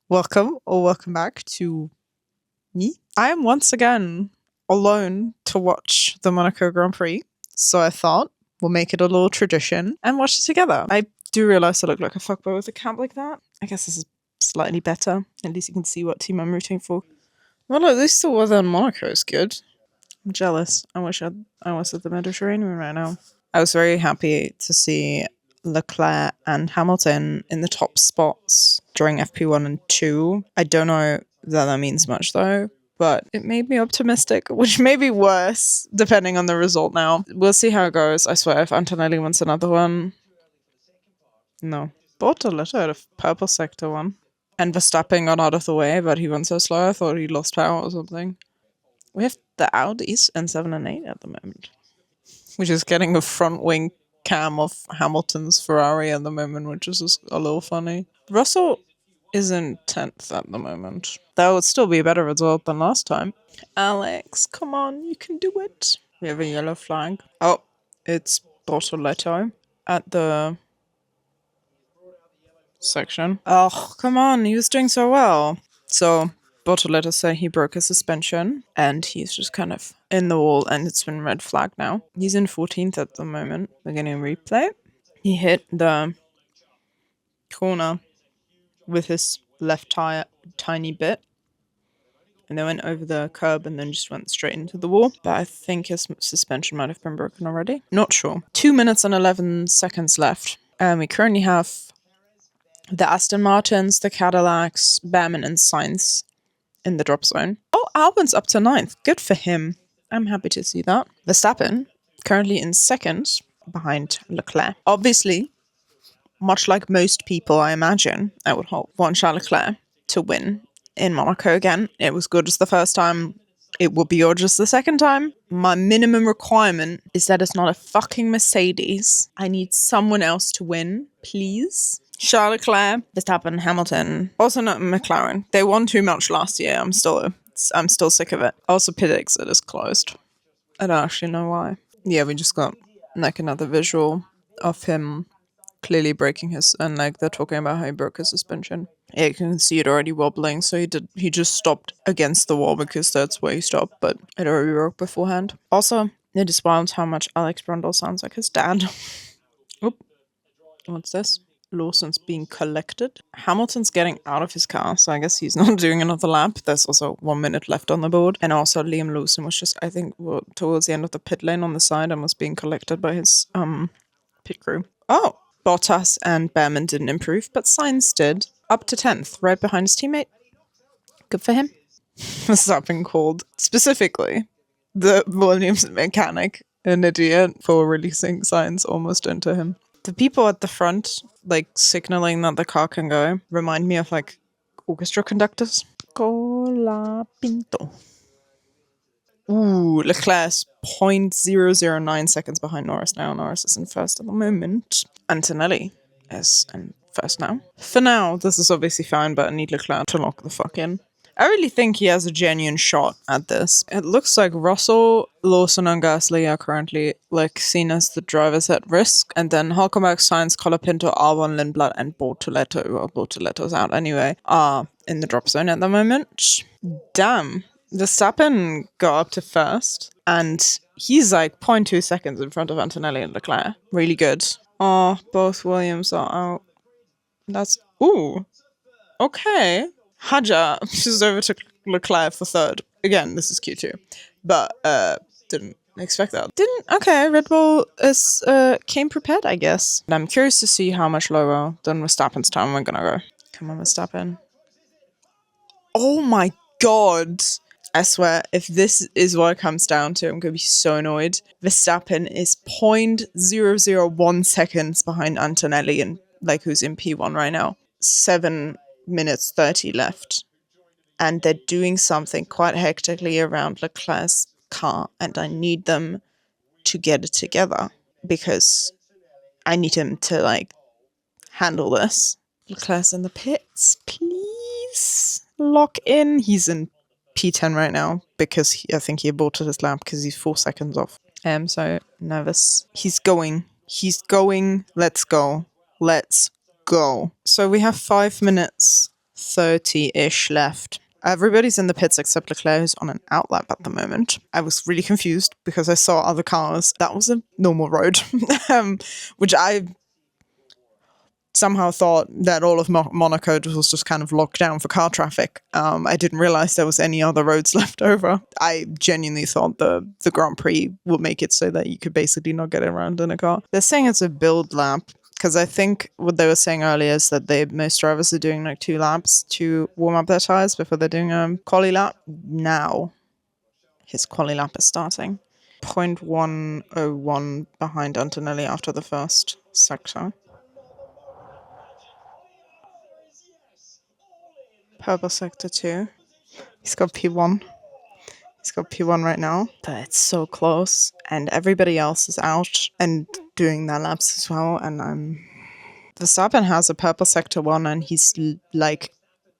Welcome or welcome back to me. I am once again alone to watch the Monaco Grand Prix, so I thought we'll make it a little tradition and watch it together. I do realise I look like a fuckboy with a cap like that. I guess this is slightly better. At least you can see what team I'm rooting for. Well, at least the weather in Monaco is good. I'm jealous. I wish I was at the Mediterranean right now. I was very happy to see Leclerc and Hamilton in the top spots during FP1 and 2. I don't know that means much though, but it made me optimistic, which may be worse depending on the result now. We'll see how it goes. I swear, if Antonelli wants another one. No. Bortoletto had a purple sector one. And Verstappen got out of the way, but he went so slow I thought he lost power or something. We have the Audis in 7 and 8 at the moment, which is getting a front wing cam of Hamilton's Ferrari at the moment, which is just a little funny. Russell is in 10th at the moment. That would still be a better result than last time. Alex, come on, you can do it. We have a yellow flag. Oh, it's Bortoletto at the section. Oh, come on, he was doing so well. So Bortoletto said he broke his suspension and he's just kind of in the wall and it's been red flag now. He's in 14th at the moment. We're getting a replay. He hit the corner with his left tire tiny bit and then went over the curb and then just went straight into the wall. But I think his suspension might have been broken already. Not sure. 2 minutes and 11 seconds left. And we currently have the Aston Martins, the Cadillacs, Bamman and Sainz in the drop zone. Oh, Albon's up to 9th. Good for him. I'm happy to see that. Verstappen, currently in 2nd, behind Leclerc. Obviously, much like most people, I imagine, I would hope, want Charles Leclerc to win in Monaco again. It was good as the first time. It will be gorgeous the second time. My minimum requirement is that it's not a fucking Mercedes. I need someone else to win, please. Charles Leclerc, Verstappen, Hamilton. Also not McLaren. They won too much last year. I'm still sick of it. Also, pit exit is closed. I don't actually know why. Yeah, we just got like another visual of him clearly breaking his, and like they're talking about how he broke his suspension. Yeah, you can see it already wobbling. So he just stopped against the wall because that's where he stopped, but it already broke beforehand. Also, it is wild how much Alex Brundle sounds like his dad. Oop, what's this? Lawson's being collected. Hamilton's getting out of his car, so I guess he's not doing another lap. There's also 1 minute left on the board. And also Liam Lawson was just, I think, towards the end of the pit lane on the side and was being collected by his pit crew. Oh, Bottas and Behrman didn't improve, but Sainz did. Up to 10th, right behind his teammate. Good for him. Verstappen called specifically the Williams mechanic an idiot for releasing Sainz almost into him. The people at the front, like, signaling that the car can go, remind me of, like, orchestra conductors. Cola Pinto. Ooh, Leclerc's 0.009 seconds behind Norris now. Norris is in first at the moment. Antonelli is in first now. For now, this is obviously fine, but I need Leclerc to lock the fuck in. I really think he has a genuine shot at this. It looks like Russell, Lawson and Gasly are currently like seen as the drivers at risk, and then Hülkenberg, Sainz, Colapinto, Albon, Lindblad and Bortoletto, well, Bortoletto's out anyway, are in the drop zone at the moment. Damn. Verstappen got up to first, and he's like 0.2 seconds in front of Antonelli and Leclerc. Really good. Oh, both Williams are out. That's... Ooh. Okay. Hadja, she's over to Leclerc for third. Again, this is Q2. But, didn't expect that. Okay, Red Bull is, came prepared, I guess. And I'm curious to see how much lower than Verstappen's time we're gonna go. Come on, Verstappen. Oh my god! I swear, if this is what it comes down to, I'm gonna be so annoyed. Verstappen is 0.001 seconds behind Antonelli, and like who's in P1 right now. 7 minutes 30 left. And they're doing something quite hectically around Leclerc's car, and I need them to get it together because I need him to like handle this. Leclerc's in the pits, please lock in. He's in P10 right now because I think he aborted his lap because he's 4 seconds off. I'm so nervous. He's going. Let's go. So we have 5 minutes 30-ish left. Everybody's in the pits except Leclerc, who's on an outlap at the moment. I was really confused because I saw other cars. That was a normal road, which I somehow thought that all of Monaco was just kind of locked down for car traffic. I didn't realize there was any other roads left over. I genuinely thought the Grand Prix would make it so that you could basically not get around in a car. They're saying it's a build lap, because I think what they were saying earlier is that most drivers are doing like 2 laps to warm up their tires before they're doing a quali lap. Now, his quali lap is starting. 0.101 behind Antonelli after the first sector. Purple sector 2. He's got P1. He's got P1 right now. But it's so close. And everybody else is out and doing their laps as well. And Verstappen has a purple sector 1 and he's like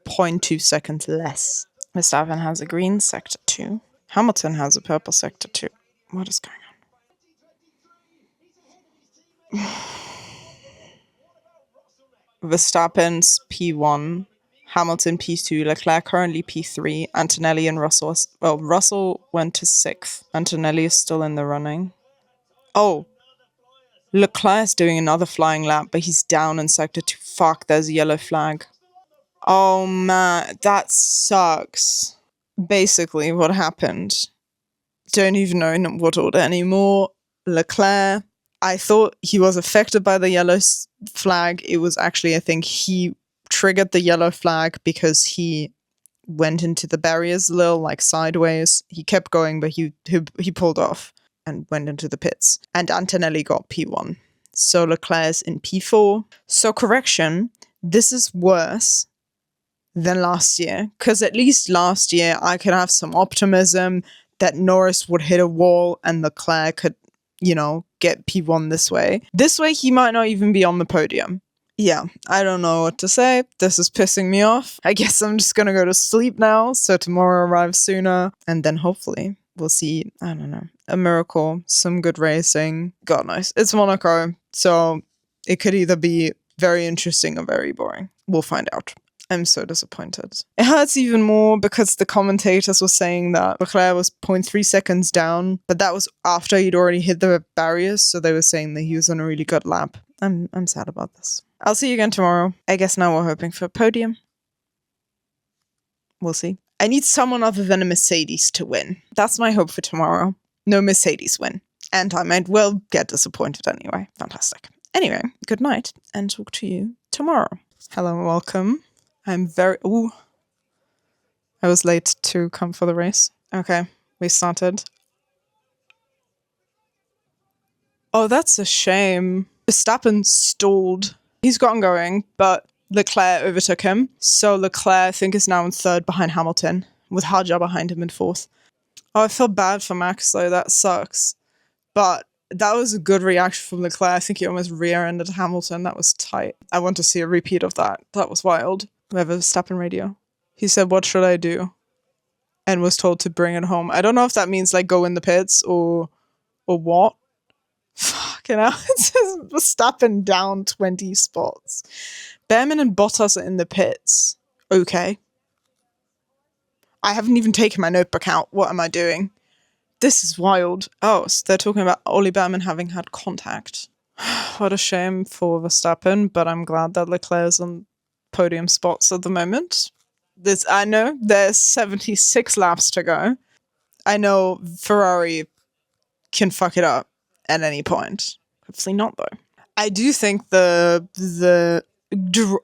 0.2 seconds less. Verstappen has a green sector 2. Hamilton has a purple sector 2. What is going on? Verstappen's P1. Hamilton P2, Leclerc currently P3, Antonelli and Russell. Well, Russell went to 6th. Antonelli is still in the running. Oh, Leclerc's doing another flying lap, but he's down in sector 2. Fuck, there's a yellow flag. Oh man, that sucks. Basically, what happened, don't even know in what order anymore. Leclerc, I thought he was affected by the yellow flag. It was actually, I think he triggered the yellow flag because he went into the barriers a little, like sideways. He kept going, but he pulled off and went into the pits. And Antonelli got P1. So Leclerc's in P4. So correction, this is worse than last year. Because at least last year, I could have some optimism that Norris would hit a wall and Leclerc could, get P1 this way. This way, he might not even be on the podium. Yeah, I don't know what to say. This is pissing me off. I guess I'm just gonna go to sleep now, so tomorrow arrives sooner. And then hopefully we'll see, I don't know, a miracle, some good racing. God knows. It's Monaco, so it could either be very interesting or very boring. We'll find out. I'm so disappointed. It hurts even more because the commentators were saying that Leclerc was 0.3 seconds down, but that was after he'd already hit the barriers, so they were saying that he was on a really good lap. I'm sad about this. I'll see you again tomorrow. I guess now we're hoping for a podium. We'll see. I need someone other than a Mercedes to win. That's my hope for tomorrow. No Mercedes win. And I might well get disappointed anyway. Fantastic. Anyway, good night and talk to you tomorrow. Hello and welcome. I was late to come for the race. Okay, we started. Oh, that's a shame. Verstappen stalled. He's gotten going, but Leclerc overtook him. So Leclerc, I think, is now in 3rd behind Hamilton, with Hadjar behind him in 4th. Oh, I feel bad for Max, though. That sucks. But that was a good reaction from Leclerc. I think he almost rear-ended Hamilton. That was tight. I want to see a repeat of that. That was wild. We have a Verstappen radio. He said, "What should I do?" And was told to bring it home. I don't know if that means, like, go in the pits or what. Fucking hell. It says Verstappen down 20 spots. Behrman and Bottas are in the pits. Okay. I haven't even taken my notebook out. What am I doing? This is wild. Oh, so they're talking about Oli Behrman having had contact. What a shame for Verstappen, but I'm glad that Leclerc's on podium spots at the moment. I know there's 76 laps to go. I know Ferrari can fuck it up at any point. Hopefully not, though. I do think the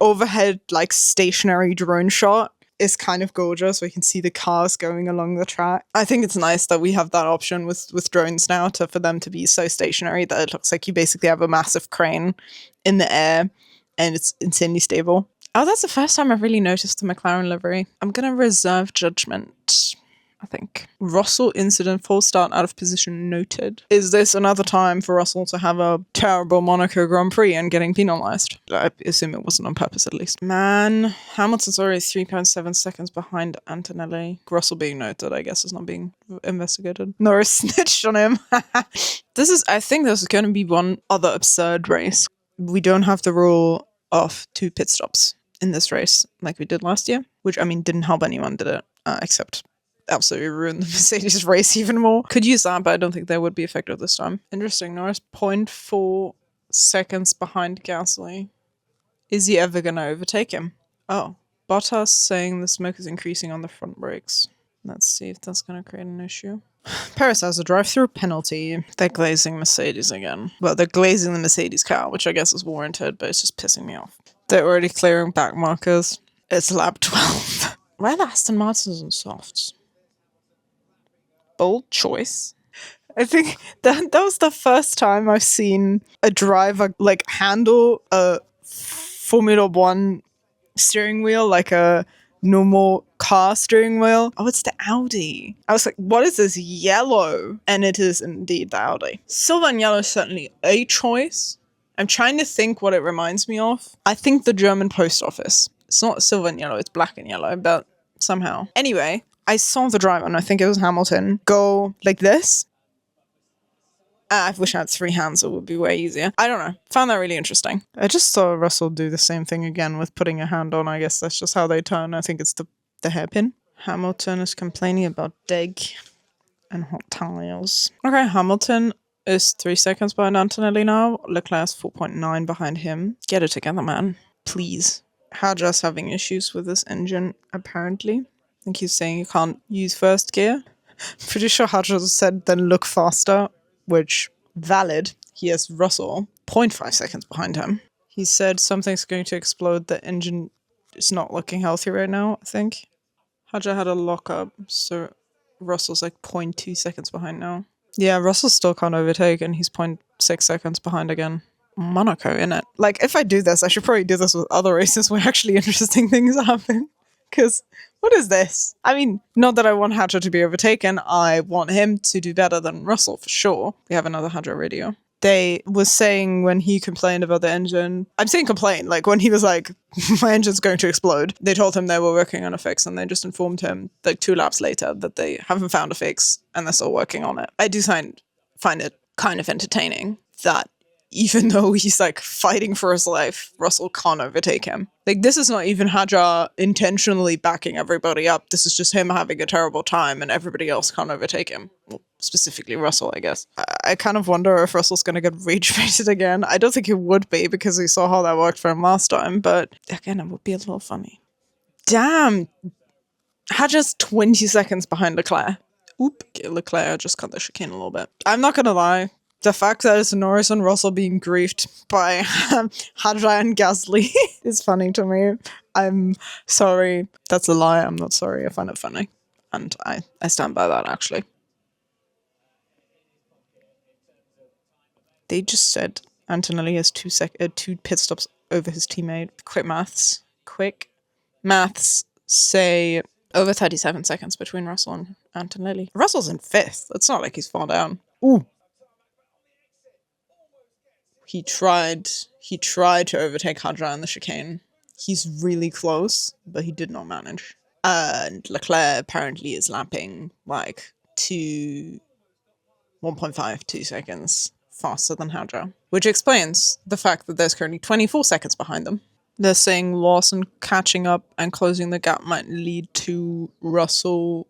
overhead, like, stationary drone shot is kind of gorgeous. We can see the cars going along the track. I think it's nice that we have that option with drones now for them to be so stationary that it looks like you basically have a massive crane in the air and it's insanely stable. Oh, that's the first time I've really noticed the McLaren livery. I'm going to reserve judgment, I think. Russell incident, false start out of position noted. Is this another time for Russell to have a terrible Monaco Grand Prix and getting penalised? I assume it wasn't on purpose, at least. Man, Hamilton's already 3.7 seconds behind Antonelli. Russell being noted, I guess, is not being investigated. Norris snitched on him. I think this is going to be one other absurd race. We don't have the rule of 2 pit stops in this race like we did last year, which, I mean, didn't help anyone, did it? Except absolutely ruin the Mercedes race even more. Could use that, but I don't think that would be effective this time. Interesting. Norris 0.4 seconds behind Gasly. Is he ever going to overtake him? Oh, Bottas saying the smoke is increasing on the front brakes. Let's see if that's going to create an issue. Paris has a drive-through penalty. They're glazing Mercedes again. Well, they're glazing the Mercedes car, which I guess is warranted, but it's just pissing me off. They're already clearing back markers. It's lap 12. Why are the Aston Martins and softs? Bold choice. I think that was the first time I've seen a driver like handle a Formula One steering wheel like a normal car steering wheel. Oh, it's the Audi. I was like, what is this yellow? And it is indeed the Audi. Silver and yellow is certainly a choice. I'm trying to think what it reminds me of. I think the German post office. It's not silver and yellow, it's black and yellow, but somehow. Anyway, I saw the driver, and I think it was Hamilton, go like this. I wish I had 3 hands, it would be way easier. I don't know. Found that really interesting. I just saw Russell do the same thing again with putting a hand on. I guess that's just how they turn. I think it's the hairpin. Hamilton is complaining about Deg and hot tires. Okay, Hamilton is 3 seconds behind Antonelli now. Leclerc is 4.9 behind him. Get it together, man. Please. Hadjar's having issues with his engine, apparently. I think he's saying you can't use first gear. Pretty sure Hadjar said then look faster, which, valid. He has Russell 0.5 seconds behind him. He said something's going to explode. The engine is not looking healthy right now, I think. Hadjar had a lockup, so Russell's like 0.2 seconds behind now. Yeah, Russell still can't overtake, and he's 0.6 seconds behind again. Monaco, innit? Like, if I do this, I should probably do this with other races where actually interesting things happen. Because what is this? I mean, not that I want Hadjar to be overtaken. I want him to do better than Russell, for sure. We have another Hadjar radio. They was saying when he complained about the engine, I'm saying complain, like when he was like, my engine's going to explode. They told him they were working on a fix, and they just informed him like 2 laps later that they haven't found a fix and they're still working on it. I do find it kind of entertaining that even though he's like fighting for his life, Russell can't overtake him. Like, this is not even Hadjar intentionally backing everybody up. This is just him having a terrible time and everybody else can't overtake him. Well, specifically Russell, I guess. I kind of wonder if Russell's going to get rage baited again. I don't think he would be, because we saw how that worked for him last time, but again, it would be a little funny. Damn! Hadjar's 20 seconds behind Leclerc. Oop, Leclerc just cut the chicane a little bit. I'm not going to lie. The fact that it's Norris and Russell being griefed by Hadjar and Gasly is funny to me. I'm sorry. That's a lie. I'm not sorry. I find it funny. And I stand by that, actually. They just said Antonelli has 2 pit stops over his teammate. Quick maths say over 37 seconds between Russell and Antonelli. Russell's in 5th. It's not like he's far down. Ooh. He tried to overtake Hadjar in the chicane. He's really close, but he did not manage. And Leclerc apparently is lapping like 1.5, 2 seconds faster than Hadjar, which explains the fact that there's currently 24 seconds behind them. They're saying Lawson catching up and closing the gap might lead to Russell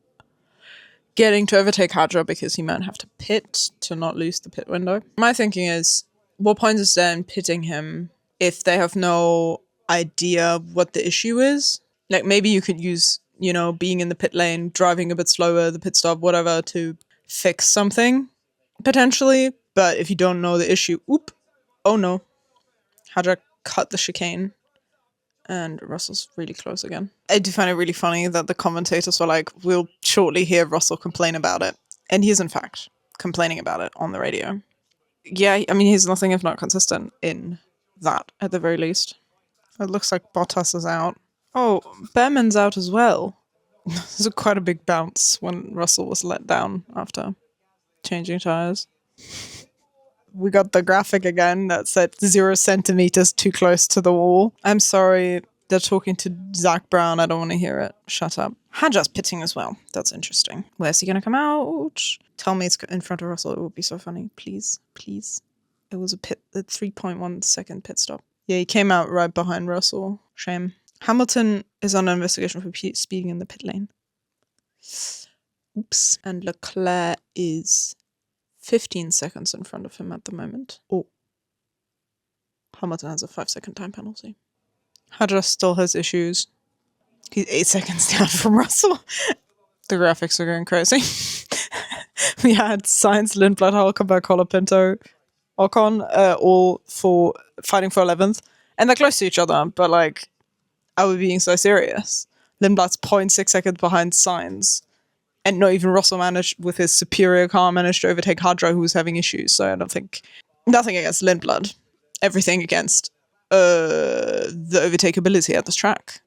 getting to overtake Hadjar because he might have to pit to not lose the pit window. My thinking is, what point is there in pitting him if they have no idea what the issue is? Like, maybe you could use, being in the pit lane, driving a bit slower, the pit stop, whatever, to fix something, potentially. But if you don't know the issue, oh no. Hadjar cut the chicane, and Russell's really close again. I do find it really funny that the commentators were like, we'll shortly hear Russell complain about it. And he is, in fact, complaining about it on the radio. Yeah, I mean, he's nothing if not consistent in that, at the very least. It looks like Bottas is out. Oh, Behrman's out as well. This is quite a big bounce when Russell was let down after changing tyres. We got the graphic again that said 0 centimeters too close to the wall. I'm sorry, they're talking to Zach Brown. I don't want to hear it. Shut up. Hadjar's pitting as well. That's interesting. Where's he going to come out? Tell me it's in front of Russell. It would be so funny. Please, please. It was a 3.1 second pit stop. Yeah, he came out right behind Russell. Shame. Hamilton is on an investigation for speeding in the pit lane. Oops. And Leclerc is 15 seconds in front of him at the moment. Oh. Hamilton has a 5-second time penalty. Hadra still has issues. He's 8 seconds down from Russell. The graphics are going crazy. We had Sainz, Lindblad, Hulkenberg, Colapinto, Ocon, all for fighting for 11th. And they're close to each other, but like, are we being so serious? Lindblad's 0.6 seconds behind Sainz. And not even Russell managed, with his superior car, managed to overtake Hadra, who was having issues. So I don't think... Nothing against Lindblad. Everything against the overtakeability at this track.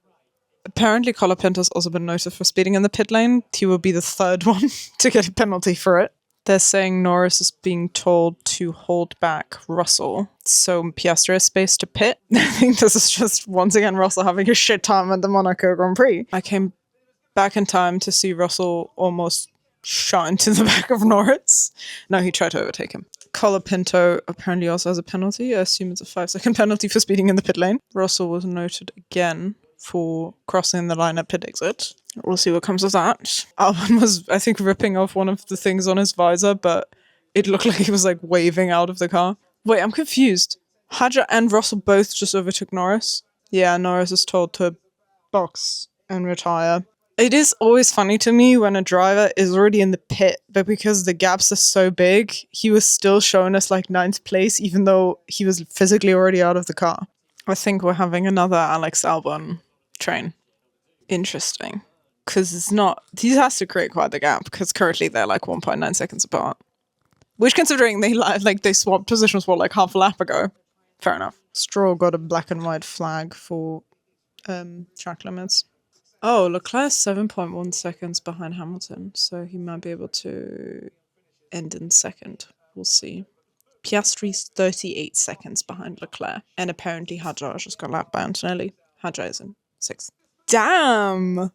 Apparently, Colapinto's also been noted for speeding in the pit lane. He will be the third one to get a penalty for it. They're saying Norris is being told to hold back Russell, so Piastri has space to pit. I think this is just, once again, Russell having a shit time at the Monaco Grand Prix. I came back in time to see Russell almost shot into the back of Norris. No, he tried to overtake him. Colapinto apparently also has a penalty. I assume it's a 5-second penalty for speeding in the pit lane. Russell was noted again for crossing the line at pit exit. We'll see what comes of that. Albon was, I think, ripping off one of the things on his visor, but it looked like he was like waving out of the car. Wait, I'm confused. Hadja and Russell both just overtook Norris. Yeah, Norris is told to box and retire. It is always funny to me when a driver is already in the pit, but because the gaps are so big, he was still shown as like 9th place, even though he was physically already out of the car. I think we're having another Alex Albon train. Interesting. Because it's not... He has to create quite the gap, because currently they're like 1.9 seconds apart. Which, considering they swapped positions for like half a lap ago. Fair enough. Stroll got a black and white flag for track limits. Oh, Leclerc's 7.1 seconds behind Hamilton, so he might be able to end in second. We'll see. Piastri's 38 seconds behind Leclerc, and apparently Hadjar just got lapped by Antonelli. Hadjar is in 6th. Damn!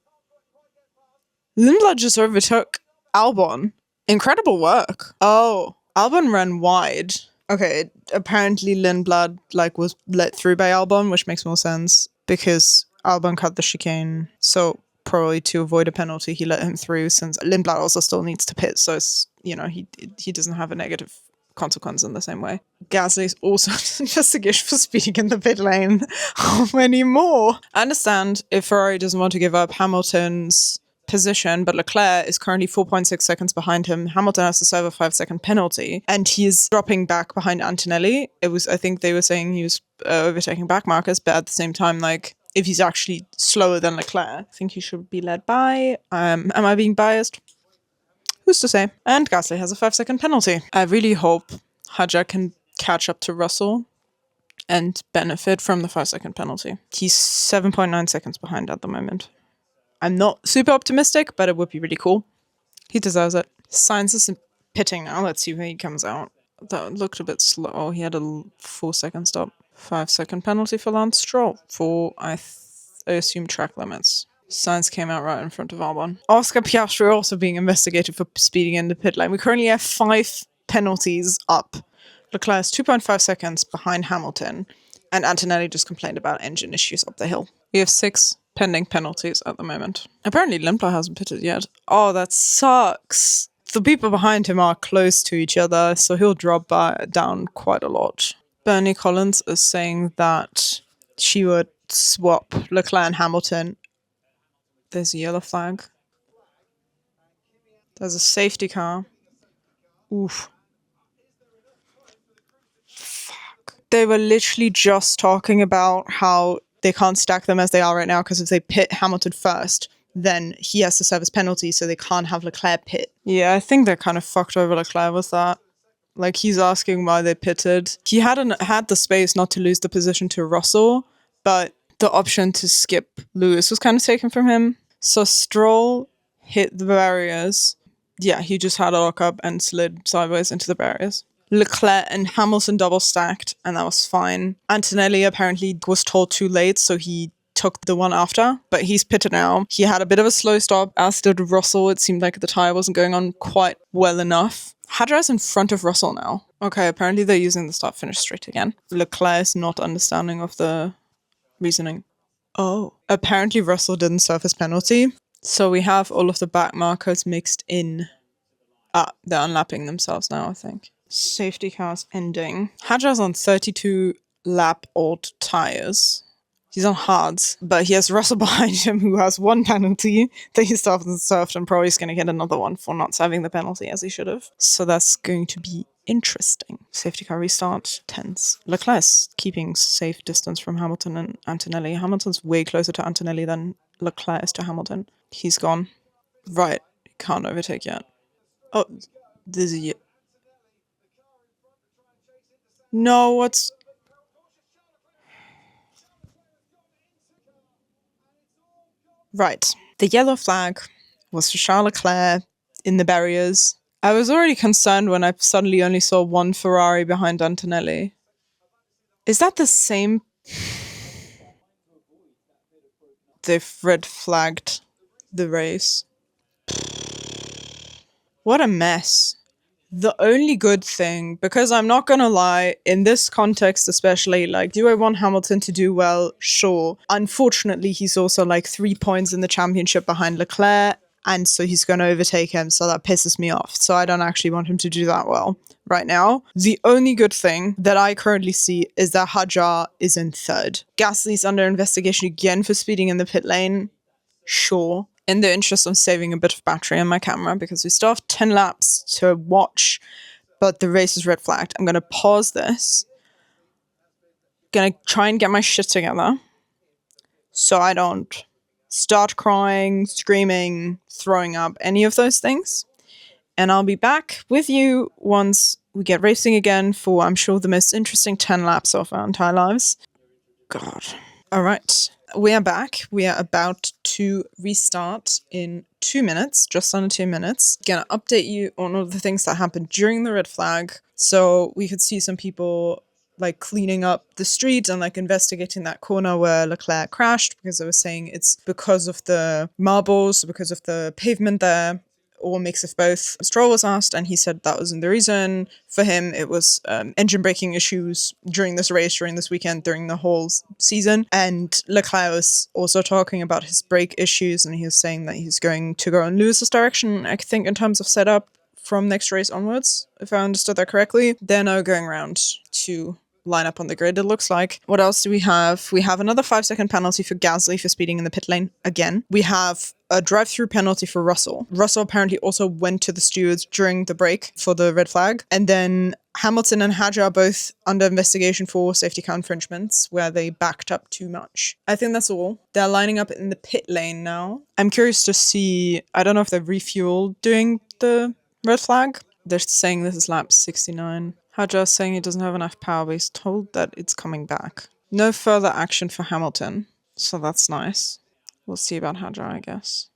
Lindblad just overtook Albon. Incredible work. Oh, Albon ran wide. Okay, apparently Lindblad was let through by Albon, which makes more sense because Albon cut the chicane, so probably to avoid a penalty, he let him through, since Lindblad also still needs to pit, so it's, he doesn't have a negative consequence in the same way. Gasly's also an investigation for speeding in the pit lane. How many more? I understand if Ferrari doesn't want to give up Hamilton's position, but Leclerc is currently 4.6 seconds behind him. Hamilton has to serve a 5-second penalty, and he's dropping back behind Antonelli. I think they were saying he was overtaking back Marcus, but at the same time, if he's actually slower than Leclerc, I think he should be led by. Am I being biased? Who's to say? And Gasly has a 5-second penalty. I really hope Hadjar can catch up to Russell and benefit from the 5-second penalty. He's 7.9 seconds behind at the moment. I'm not super optimistic, but it would be really cool. He deserves it. Sainz is pitting now. Let's see when he comes out. That looked a bit slow. Oh, he had a 4-second stop. 5-second penalty for Lance Stroll for, I assume, track limits. Sainz came out right in front of Albon. Oscar Piastri also being investigated for speeding in the pit lane. We currently have 5 penalties up. Leclerc is 2.5 seconds behind Hamilton, and Antonelli just complained about engine issues up the hill. We have 6 pending penalties at the moment. Apparently Lindblad hasn't pitted yet. Oh, that sucks. The people behind him are close to each other, so he'll drop down quite a lot. Bernie Collins is saying that she would swap Leclerc and Hamilton. There's a yellow flag. There's a safety car. Oof. Fuck. They were literally just talking about how they can't stack them as they are right now, because if they pit Hamilton first, then he has to serve his penalty, so they can't have Leclerc pit. Yeah, I think they kind of fucked over Leclerc with that. He's asking why they pitted. He had the space not to lose the position to Russell, but the option to skip Lewis was kind of taken from him. So Stroll hit the barriers. Yeah, he just had a lock-up and slid sideways into the barriers. Leclerc and Hamilton double stacked, and that was fine. Antonelli apparently was told too late, so he took the one after, but he's pitted now. He had a bit of a slow stop, as did Russell. It seemed like the tyre wasn't going on quite well enough. Hadjar's in front of Russell now. Okay, apparently they're using the start-finish straight again. Leclerc is not understanding of the reasoning. Oh, Apparently Russell didn't serve his penalty. So we have all of the back markers mixed in. They're unlapping themselves now, I think. Safety cars ending. Hadjar's on 32 lap old tires. He's on hards, but he has Russell behind him who has one penalty that he still hasn't served and probably is going to get another one for not serving the penalty as he should have. So that's going to be interesting. Safety car restart, tense. Leclerc is keeping safe distance from Hamilton and Antonelli. Hamilton's way closer to Antonelli than Leclerc is to Hamilton. He's gone. Right, he can't overtake yet. Oh, this is it. No, what's... Right. The yellow flag was for Charles Leclerc in the barriers. I was already concerned when I suddenly only saw one Ferrari behind Antonelli. Is that the same? They've red flagged the race. What a mess. The only good thing, because I'm not gonna lie, in this context especially, like, do I want Hamilton to do well? Sure. Unfortunately, he's also like 3 points in the championship behind Leclerc, and so he's gonna overtake him, so that pisses me off. So I don't actually want him to do that well right now. The only good thing that I currently see is that Hadjar is in third. Gasly's under investigation again for speeding in the pit lane. Sure. In the interest of saving a bit of battery on my camera, because we still have 10 laps to watch, but the race is red flagged. I'm going to pause this. Going to try and get my shit together so I don't start crying, screaming, throwing up, any of those things. And I'll be back with you once we get racing again for, I'm sure, the most interesting 10 laps of our entire lives. God. All right. We are back. We are about to restart in 2 minutes, just under 2 minutes. Gonna update you on all the things that happened during the red flag. So we could see some people like cleaning up the street and like investigating that corner where Leclerc crashed, because they were saying it's because of the marbles, because of the pavement there, or a mix of both. Stroll was asked, and he said that wasn't the reason. For him, it was engine braking issues during this race, during this weekend, during the whole season. And Leclerc was also talking about his brake issues, and he was saying that he's going to go in Lewis's direction, I think, in terms of setup from next race onwards, if I understood that correctly. They're now going around to line up on the grid, it looks like. What else do we have? We have another 5-second penalty for Gasly for speeding in the pit lane again. We have a drive-through penalty for Russell. Russell apparently also went to the stewards during the break for the red flag. And then Hamilton and Hadjar are both under investigation for safety car infringements, where they backed up too much. I think that's all. They're lining up in the pit lane now. I'm curious to see, I don't know if they've refueled doing the red flag. They're saying this is lap 69. Hadjar is saying he doesn't have enough power, but he's told that it's coming back. No further action for Hamilton, so that's nice. We'll see about Hadjar, I guess.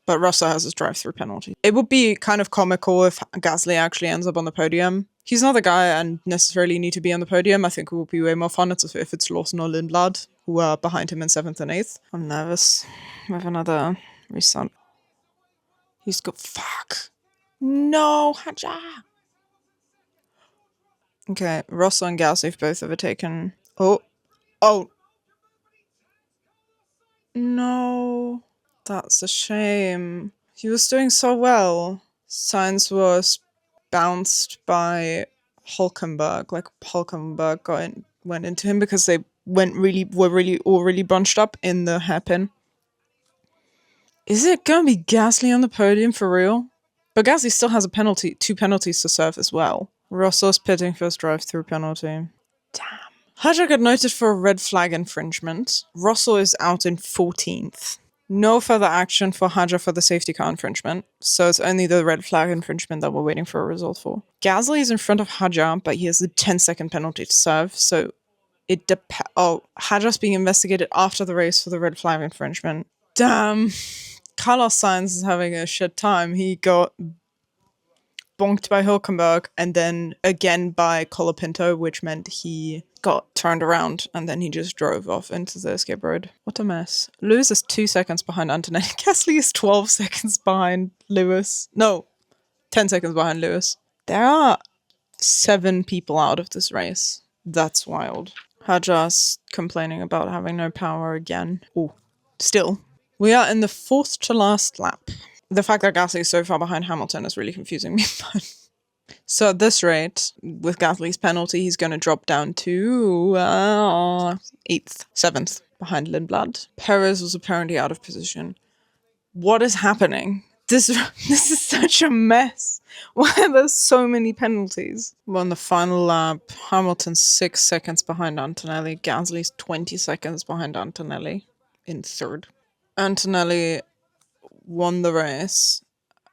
But Russell has his drive-through penalty. It would be kind of comical if Gasly actually ends up on the podium. He's not the guy and necessarily need to be on the podium. I think it would be way more fun if it's Lawson or Lindblad, who are behind him in 7th and 8th. I'm nervous. We have another restart. He's got... Fuck. No, Hadjar. Okay, Russell and Gasly have both overtaken. Oh. No. That's a shame. He was doing so well. Sainz was bounced by Hulkenberg. Like, Hulkenberg went into him because they were really bunched up in the hairpin. Is it gonna be Gasly on the podium for real? But Gasly still has a 2 penalties to serve as well. Russell's pitting for his drive-through penalty. Damn. Hadjar got noted for a red flag infringement. Russell is out in 14th. No further action for Hadjar for the safety car infringement, so it's only the red flag infringement that we're waiting for a result for. Gasly is in front of Hadjar, but he has a 10-second penalty to serve, so it depends. Oh, Hadjar's being investigated after the race for the red flag infringement. Damn. Carlos Sainz is having a shit time. He got bonked by Hulkenberg and then again by Colapinto, which meant he got turned around and then he just drove off into the escape road. What a mess. Lewis is 2 seconds behind Antonelli. Gasly is 12 seconds behind Lewis. No, 10 seconds behind Lewis. There are 7 people out of this race. That's wild. Hadjar's complaining about having no power again. Ooh. still. We are in the 4th to last lap. The fact that Gasly is so far behind Hamilton is really confusing me. So at this rate, with Gasly's penalty, he's going to drop down to 8th, 7th behind Lindblad. Perez was apparently out of position. What is happening? This is such a mess. Why are there so many penalties? Well, on the final lap, Hamilton's 6 seconds behind Antonelli. Gasly's 20 seconds behind Antonelli in 3rd. Antonelli won the race.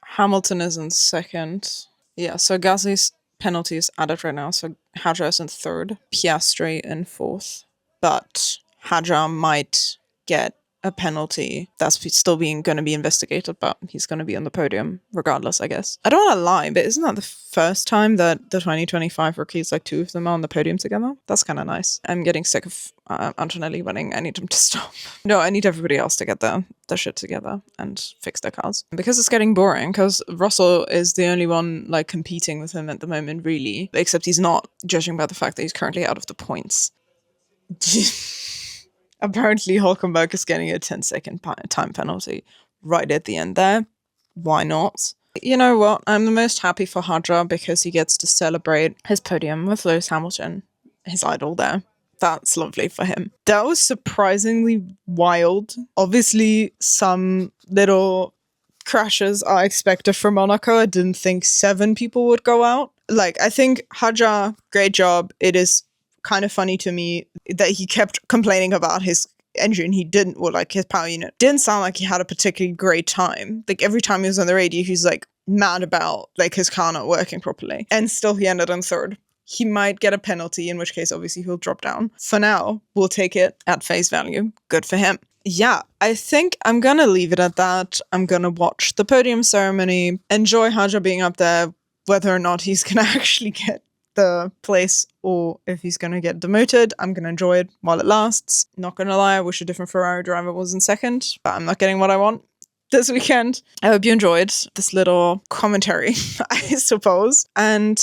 Hamilton is in 2nd. Yeah, so Gasly's penalty is added right now. So Hadjar is in 3rd. Piastri in 4th. But Hadjar might get a penalty that's still going to be investigated, but he's going to be on the podium regardless, I guess. I don't want to lie, but isn't that the first time that the 2025 rookies, like 2 of them, are on the podium together? That's kind of nice. I'm getting sick of Antonelli winning. I need him to stop. No, I need everybody else to get their shit together and fix their cars. Because it's getting boring, because Russell is the only one like competing with him at the moment, really. Except he's not, judging by the fact that he's currently out of the points. Apparently, Hulkenberg is getting a 10-second time penalty right at the end there. Why not? You know what? I'm the most happy for Hadjar because he gets to celebrate his podium with Lewis Hamilton, his idol there. That's lovely for him. That was surprisingly wild. Obviously, some little crashes are expected from Monaco. I didn't think 7 people would go out. Like, I think Hadjar, great job. It is kind of funny to me that he kept complaining about his engine. He didn't, or like his power unit. Didn't sound like he had a particularly great time. Like every time he was on the radio, he's like mad about like his car not working properly. And still he ended on 3rd. He might get a penalty, in which case obviously he'll drop down. For now, we'll take it at face value. Good for him. Yeah, I think I'm gonna leave it at that. I'm gonna watch the podium ceremony, enjoy Hadjar being up there, whether or not he's gonna actually get the place or if he's going to get demoted. I'm going to enjoy it while it lasts. Not going to lie, I wish a different Ferrari driver was in 2nd, but I'm not getting what I want this weekend. I hope you enjoyed this little commentary, I suppose. And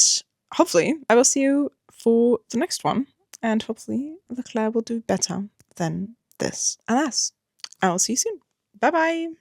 hopefully I will see you for the next one. And hopefully Leclerc will do better than this. Alas, I will see you soon. Bye-bye.